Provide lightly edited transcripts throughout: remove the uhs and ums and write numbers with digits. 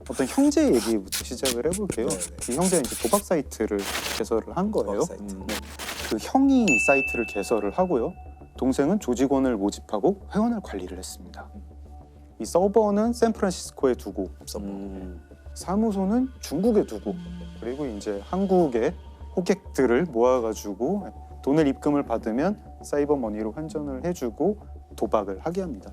어떤 형제 얘기부터 시작을 해볼게요. 이 형제는 이제 도박 사이트를 개설을 한 거예요. 도박 사이트. 네. 그 형이 사이트를 개설을 하고요. 동생은 조직원을 모집하고 회원을 관리를 했습니다. 이 서버는 샌프란시스코에 두고 사무소는 중국에 두고 그리고 이제 한국의 호객들을 모아가지고 돈을 입금을 받으면 사이버 머니로 환전을 해주고 도박을 하게 합니다.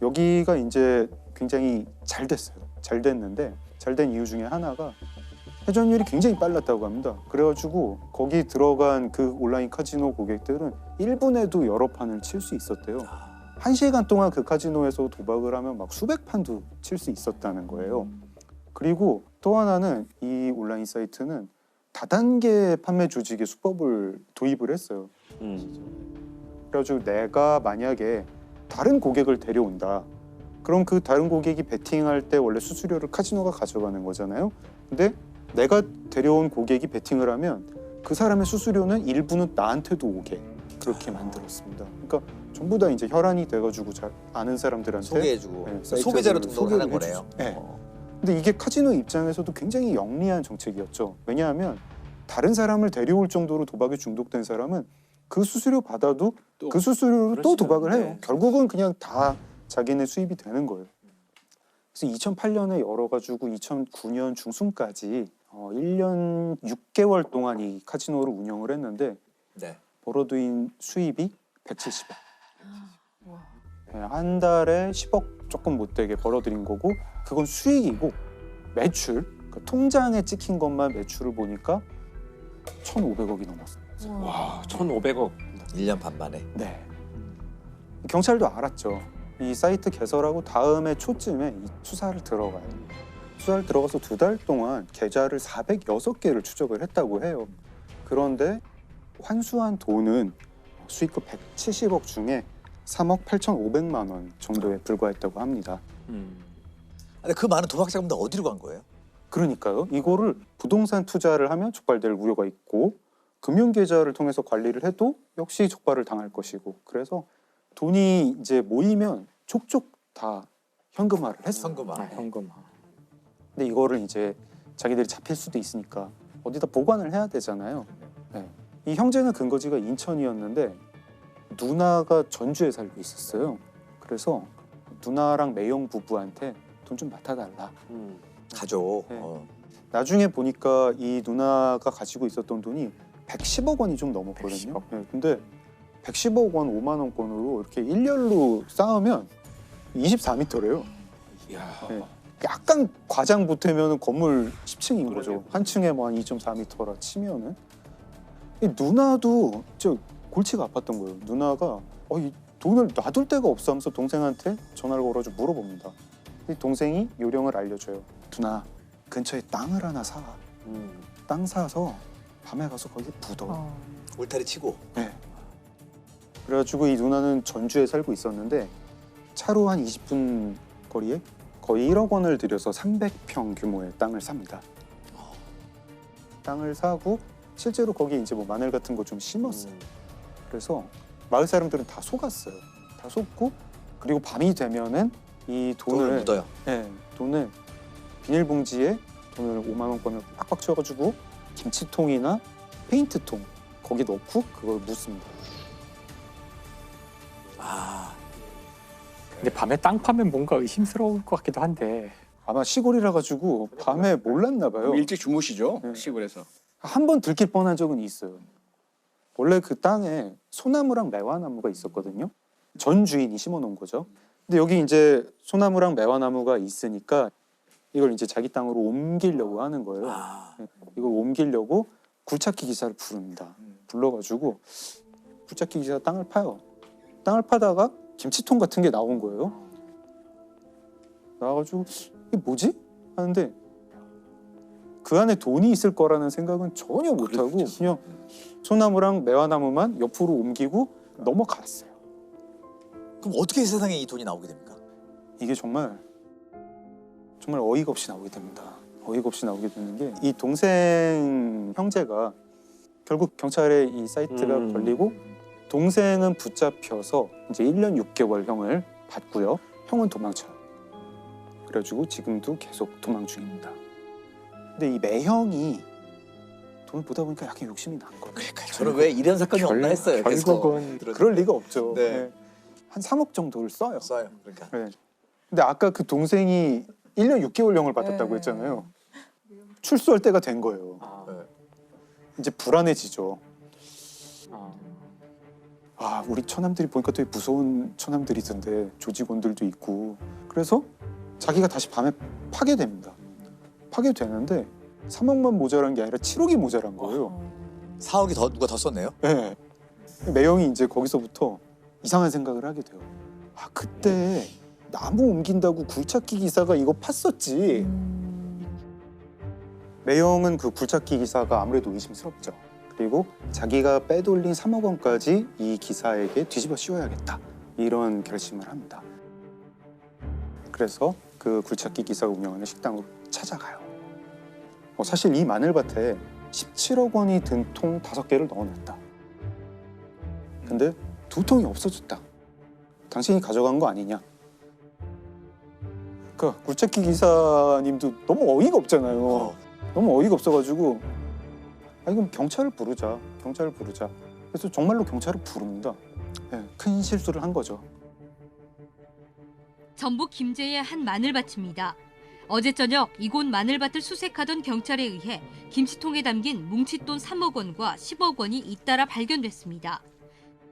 여기가 이제 굉장히 잘 됐어요. 잘 됐는데 잘 된 이유 중에 하나가 회전율이 굉장히 빨랐다고 합니다. 그래가지고 거기 들어간 그 온라인 카지노 고객들은 1분에도 여러 판을 칠 수 있었대요. 1시간 동안 그 카지노에서 도박을 하면 막 수백 판도 칠 수 있었다는 거예요. 그리고 또 하나는 이 온라인 사이트는 다단계 판매 조직의 수법을 도입을 했어요. 그래가지고 내가 만약에 다른 고객을 데려온다. 그럼 그 다른 고객이 베팅할 때 원래 수수료를 카지노가 가져가는 거잖아요. 근데 내가 데려온 고객이 베팅을 하면 그 사람의 수수료는 일부는 나한테도 오게 그렇게 만들었습니다. 그러니까 전부 다 이제 혈안이 돼가지고 잘 아는 사람들한테 소개해주고 네, 소비자로 등록을 소개를 하는 거네요. 네. 근데 이게 카지노 입장에서도 굉장히 영리한 정책이었죠. 왜냐하면 다른 사람을 데려올 정도로 도박에 중독된 사람은 그 수수료 받아도 그 수수료로 또 도박을 해요. 네. 결국은 그냥 다 자기네 수입이 되는 거예요. 그래서 2008년에 열어가지고 2009년 중순까지 1년 6개월 동안 이 카지노를 운영을 했는데 네. 벌어들인 수입이 170억. 네, 한 달에 10억 조금 못 되게 벌어들인 거고 그건 수익이고 매출, 그러니까 통장에 찍힌 것만 매출을 보니까 1,500억이 넘었어요. 와, 1,500억. 1년 반 만에. 네. 경찰도 알았죠. 이 사이트 개설하고 다음해 초쯤에 이 수사를 들어가요. 수사를 들어가서 2달 동안 계좌를 406개를 추적을 했다고 해요. 그런데 환수한 돈은 수익금 170억 중에 3억 8,500만 원 정도에 불과했다고 합니다. 근데 그 많은 도박 자금들 어디로 간 거예요? 그러니까요. 이거를 부동산 투자를 하면 적발될 우려가 있고 금융계좌를 통해서 관리를 해도 역시 적발을 당할 것이고 그래서 돈이 이제 모이면 족족 다 현금화를 했어요. 현금화. 현금화. 근데 이거를 이제 자기들이 잡힐 수도 있으니까 어디다 보관을 해야 되잖아요. 네. 이 형제는 근거지가 인천이었는데 누나가 전주에 살고 있었어요. 그래서 누나랑 매형 부부한테 돈 좀 맡아달라. 가족. 네. 나중에 보니까 이 누나가 가지고 있었던 돈이 110억 원이 좀 넘었거든요. 110억? 네, 근데 110억 원 5만 원권으로 이렇게 일렬로 쌓으면 24m래요. 이야. 네. 약간 과장 보태면 건물 10층인 거죠. 그러네요. 한 층에 뭐 한 2.4m라 치면은 이 누나도 저 골치가 아팠던 거예요. 누나가 이 돈을 놔둘 데가 없어 하면서 동생한테 전화를 걸어서 물어봅니다. 이 동생이 요령을 알려줘요. 누나 근처에 땅을 하나 사. 땅 사서 밤에 가서 거기 묻어. 울타리 치고. 네. 그래가지고 이 누나는 전주에 살고 있었는데 차로 한 20분 거리에 거의 1억 원을 들여서 300평 규모의 땅을 삽니다. 땅을 사고 실제로 거기 이제 뭐 마늘 같은 거 좀 심었어요. 그래서 마을 사람들은 다 속았어요. 다 속고 그리고 밤이 되면은 이 돈을 돈을 묻어요. 네, 돈을 비닐봉지에 돈을 5만 원권을 빡빡 채워가지고 김치통이나 페인트통 거기 넣고 그걸 묻습니다. 아, 근데 밤에 땅 파면 뭔가 의심스러울 것 같기도 한데. 아마 시골이라 가지고 밤에 몰랐나 봐요. 일찍 주무시죠? 네. 시골에서. 한 번 들킬 뻔한 적은 있어요. 원래 그 땅에 소나무랑 매화나무가 있었거든요. 전 주인이 심어놓은 거죠. 근데 여기 이제 소나무랑 매화나무가 있으니까 이걸 이제 자기 땅으로 옮기려고 하는 거예요. 네, 이걸 옮기려고 굴착기 기사를 부릅니다. 불러가지고 굴착기 기사가 땅을 파요. 땅을 파다가 김치통 같은 게 나온 거예요. 나와가지고 이게 뭐지? 하는데 그 안에 돈이 있을 거라는 생각은 전혀 못하고 그냥 소나무랑 매화나무만 옆으로 옮기고 넘어갔어요. 그럼 어떻게 세상에 이 돈이 나오게 됩니까? 이게 정말 어이가 없이 나오게 됩니다. 어이가 없이 나오게 되는 게 이 동생 형제가 결국 경찰에 이 사이트가 걸리고 동생은 붙잡혀서 이제 1년 6개월 형을 받고요. 형은 도망쳐요. 그래가지고 지금도 계속 도망 중입니다. 근데 이 매형이 돈을 보다 보니까 약간 욕심이 난 거예요. 그러니까 저는 왜 이런 사건이 없나 했어요. 결국은 그럴 리가 없죠. 네. 네. 한 3억 정도를 써요. 써요. 그러니까. 네. 근데 아까 그 동생이 1년 6개월령을 받았다고 네. 했잖아요. 출소할 때가 된 거예요. 아, 네. 이제 불안해지죠. 아, 아, 우리 처남들이 보니까 되게 무서운 처남들이던데 조직원들도 있고. 그래서 자기가 다시 밤에 파괴됩니다. 파괴되는데 3억만 모자란 게 아니라 7억이 모자란 거예요. 4억이 누가 더 썼네요? 네. 매형이 이제 거기서부터 이상한 생각을 하게 돼요. 아, 그때 나무 옮긴다고 굴착기 기사가 이거 팠었지. 매형은 그 굴착기 기사가 아무래도 의심스럽죠. 그리고 자기가 빼돌린 3억 원까지 이 기사에게 뒤집어 씌워야겠다. 이런 결심을 합니다. 그래서 그 굴착기 기사가 운영하는 식당으로 찾아가요. 사실 이 마늘밭에 17억 원이 든 통 5개를 넣어놨다. 근데 2통이 없어졌다. 당신이 가져간 거 아니냐? 그 굴착기 기사님도 너무 어이가 없잖아요. 너무 어이가 없어가지고 아, 이건 경찰을 부르자. 경찰을 부르자. 그래서 정말로 경찰을 부릅니다. 네, 큰 실수를 한 거죠. 전북 김제의 한 마늘밭입니다. 어제 저녁 이곳 마늘밭을 수색하던 경찰에 의해 김치통에 담긴 뭉칫돈 3억 원과 10억 원이 잇따라 발견됐습니다.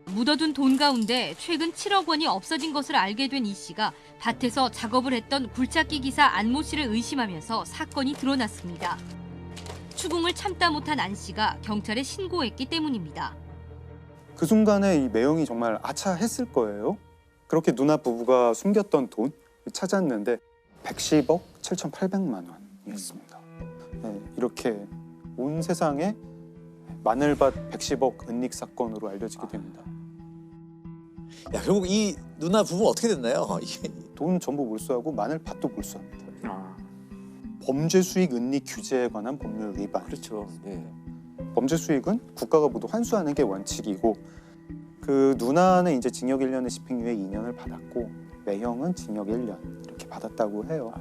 묻어둔 돈 가운데 최근 7억 원이 없어진 것을 알게 된 이 씨가 밭에서 작업을 했던 굴착기 기사 안모 씨를 의심하면서 사건이 드러났습니다. 추궁을 참다 못한 안 씨가 경찰에 신고했기 때문입니다. 그 순간에 이 매형이 정말 아차했을 거예요. 그렇게 누나 부부가 숨겼던 돈 찾았는데 110억 7,800만 원이었습니다. 네, 이렇게 온 세상에 마늘밭 110억 은닉 사건으로 알려지게 됩니다. 야, 결국 이 누나 부부 어떻게 됐나요? 이게 돈 전부 몰수하고 마늘밭도 몰수합니다. 아, 범죄 수익 은닉 규제에 관한 법률 위반. 그렇죠. 예. 범죄 수익은 국가가 모두 환수하는 게 원칙이고 그 누나는 이제 징역 1년에 집행유예 2년을 받았고 매형은 징역 1년 이렇게 받았다고 해요.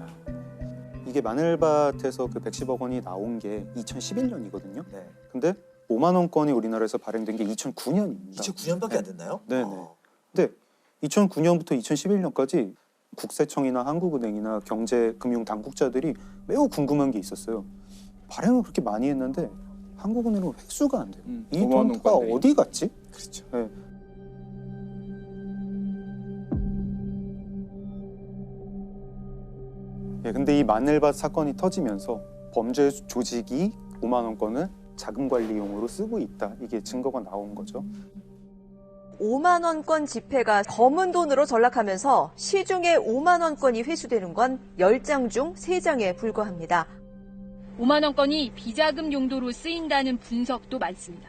이게 마늘밭에서 그 110억 원이 나온 게 2011년이거든요. 네. 근데 5만 원권이 우리나라에서 발행된 게 2009년입니다. 2009년밖에 안 됐나요? 네네. 근데 2009년부터 2011년까지 국세청이나 한국은행이나 경제금융당국자들이 매우 궁금한 게 있었어요. 발행을 그렇게 많이 했는데 한국은행은 회수가 안 돼요. 이 5만 돈 다 원권들이. 어디 갔지? 그렇죠. 네. 예, 근데 이 마늘밭 사건이 터지면서 범죄 조직이 5만 원권을 자금 관리용으로 쓰고 있다. 이게 증거가 나온 거죠. 5만 원권 지폐가 검은 돈으로 전락하면서 시중에 5만 원권이 회수되는 건 10장 중 3장에 불과합니다. 5만 원권이 비자금 용도로 쓰인다는 분석도 많습니다.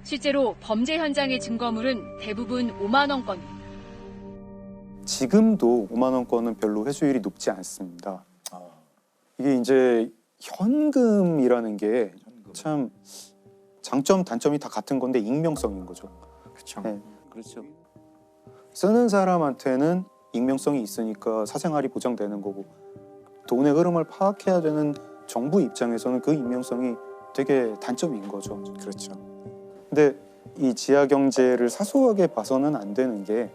실제로 범죄 현장의 증거물은 대부분 5만 원권입니다. 지금도 5만 원권은 별로 회수율이 높지 않습니다. 이게 이제 현금이라는 게 참 장점 단점이 다 같은 건데 익명성인 거죠. 그렇죠. 네. 그렇죠. 쓰는 사람한테는 익명성이 있으니까 사생활이 보장되는 거고 돈의 흐름을 파악해야 되는 정부 입장에서는 그 익명성이 되게 단점인 거죠. 그렇죠. 근데 이 지하 경제를 사소하게 봐서는 안 되는 게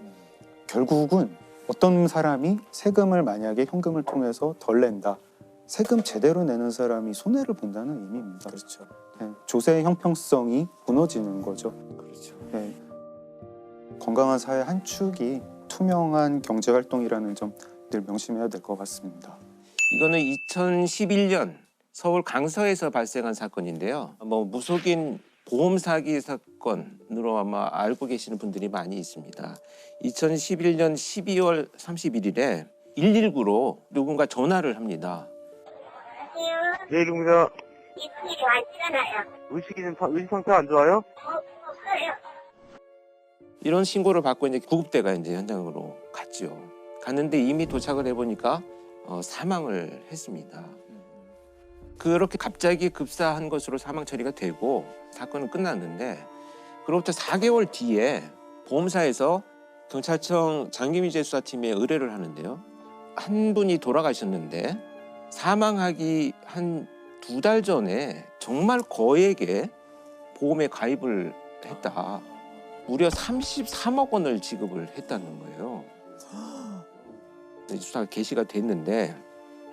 결국은 어떤 사람이 세금을 만약에 현금을 통해서 덜 낸다. 세금 제대로 내는 사람이 손해를 본다는 의미입니다. 그렇죠. 네, 조세의 형평성이 무너지는 거죠. 그렇죠. 네. 건강한 사회 한 축이 투명한 경제 활동이라는 점 늘 명심해야 될 것 같습니다. 이거는 2011년 서울 강서에서 발생한 사건인데요. 무속인 보험 사기 사건으로 아마 알고 계시는 분들이 많이 있습니다. 2011년 12월 31일에 119로 누군가 전화를 합니다. 예, 누구세요? 이분이 좋아지잖아요. 의식 상태 안 좋아요? 없어요. 이런 신고를 받고 이제 구급대가 이제 현장으로 갔죠. 갔는데 이미 도착을 해보니까 사망을 했습니다. 그렇게 갑자기 급사한 것으로 사망 처리가 되고 사건은 끝났는데 그로부터 4개월 뒤에 보험사에서 경찰청 장기미제 수사팀에 의뢰를 하는데요. 한 분이 돌아가셨는데 사망하기 한 2달 전에 정말 거액의 보험에 가입을 했다. 무려 33억 원을 지급을 했다는 거예요. 수사가 개시가 됐는데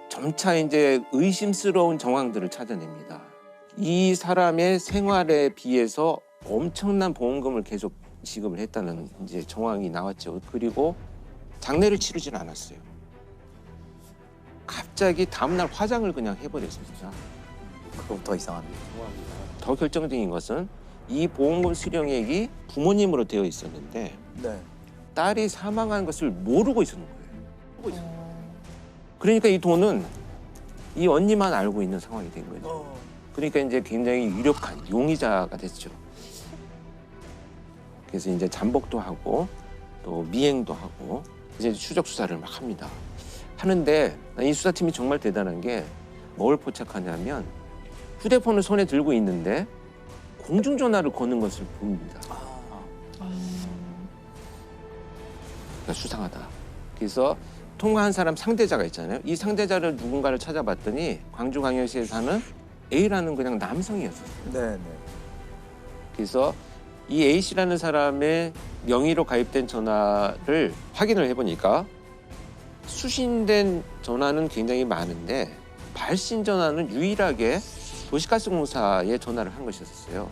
점차 이제 의심스러운 정황들을 찾아냅니다. 이 사람의 생활에 비해서 엄청난 보험금을 계속 지급을 했다는 이제 정황이 나왔죠. 그리고 장례를 치르지는 않았어요. 갑자기 다음날 화장을 그냥 해버렸습니다. 그럼 더 이상합니다. 더 결정적인 것은 이 보험금 수령액이 부모님으로 되어 있었는데 네. 딸이 사망한 것을 모르고 있었는 거예요. 그러니까 이 돈은 이 언니만 알고 있는 상황이 된 거죠. 그러니까 이제 굉장히 유력한 용의자가 됐죠. 그래서 이제 잠복도 하고 또 미행도 하고 이제 추적 수사를 막 합니다. 하는데 이 수사팀이 정말 대단한 게 뭘 포착하냐면 휴대폰을 손에 들고 있는데 공중전화를 거는 것을 봅니다. 그러니까 수상하다. 그래서 통화한 사람 상대자가 있잖아요. 이 상대자를 누군가를 찾아봤더니 광주광역시에 사는 A라는 그냥 남성이었어요. 네. 그래서 이 A씨라는 사람의 명의로 가입된 전화를 확인을 해보니까 수신된 전화는 굉장히 많은데 발신 전화는 유일하게 도시가스공사에 전화를 한 것이었어요.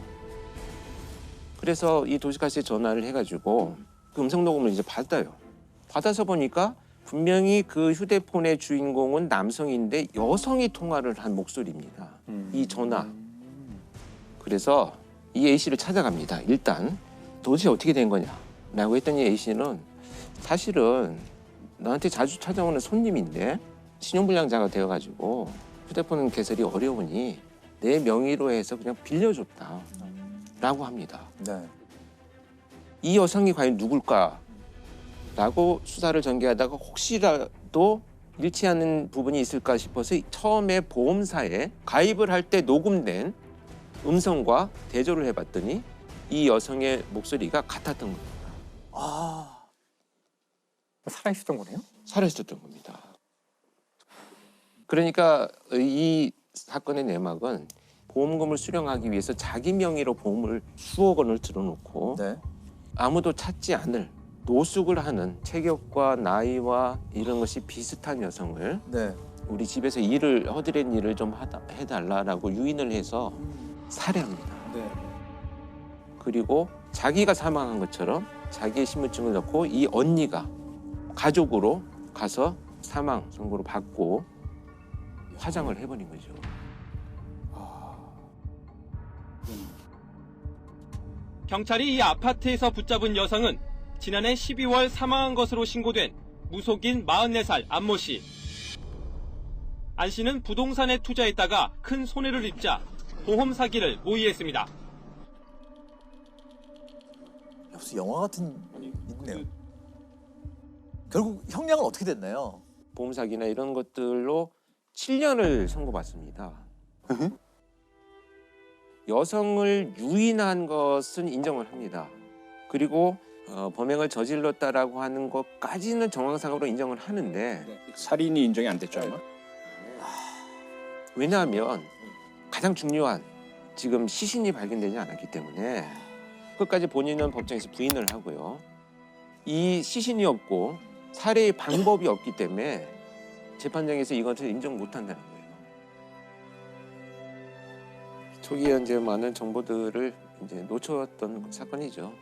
그래서 이 도시가스에 전화를 해가지고 그 음성 녹음을 이제 받아요. 받아서 보니까 분명히 그 휴대폰의 주인공은 남성인데 여성이 통화를 한 목소리입니다. 이 전화. 그래서 이 A씨를 찾아갑니다. 일단 도대체 어떻게 된 거냐라고 했더니 A씨는 사실은 나한테 자주 찾아오는 손님인데 신용불량자가 되어가지고 휴대폰 개설이 어려우니 내 명의로 해서 그냥 빌려줬다라고 합니다. 네. 이 여성이 과연 누굴까라고 수사를 전개하다가 혹시라도 일치하는 부분이 있을까 싶어서 처음에 보험사에 가입을 할 때 녹음된 음성과 대조를 해봤더니 이 여성의 목소리가 같았던 겁니다. 아, 살아있었던 거네요? 살아있었던 겁니다. 그러니까 이 사건의 내막은 보험금을 수령하기 위해서 자기 명의로 보험을 수억 원을 들어놓고 네. 아무도 찾지 않을 노숙을 하는 체격과 나이와 이런 것이 비슷한 여성을 네. 우리 집에서 허드렛 일을 좀 해달라라고 유인을 해서 살해합니다. 네. 그리고 자기가 사망한 것처럼 자기의 신분증을 넣고 이 언니가 가족으로 가서 사망 선고를 받고 화장을 해버린 거죠. 경찰이 이 아파트에서 붙잡은 여성은 지난해 12월 사망한 것으로 신고된 무속인 44살 안모 씨. 안 씨는 부동산에 투자했다가 큰 손해를 입자 보험 사기를 모의했습니다. 무슨 영화 같은 있네요. 결국 형량은 어떻게 됐나요? 보험 사기나 이런 것들로 7년을 선고받습니다. 여성을 유인한 것은 인정을 합니다. 그리고 범행을 저질렀다라고 하는 것까지는 정황상으로 인정을 하는데 살인이 인정이 안 됐죠 아마? 왜냐하면 가장 중요한 지금 시신이 발견되지 않았기 때문에 끝까지 본인은 법정에서 부인을 하고요. 이 시신이 없고 살해의 방법이 없기 때문에 재판장에서 이것을 인정 못한다는 거예요. 초기에 이제 많은 정보들을 이제 놓쳤던 사건이죠.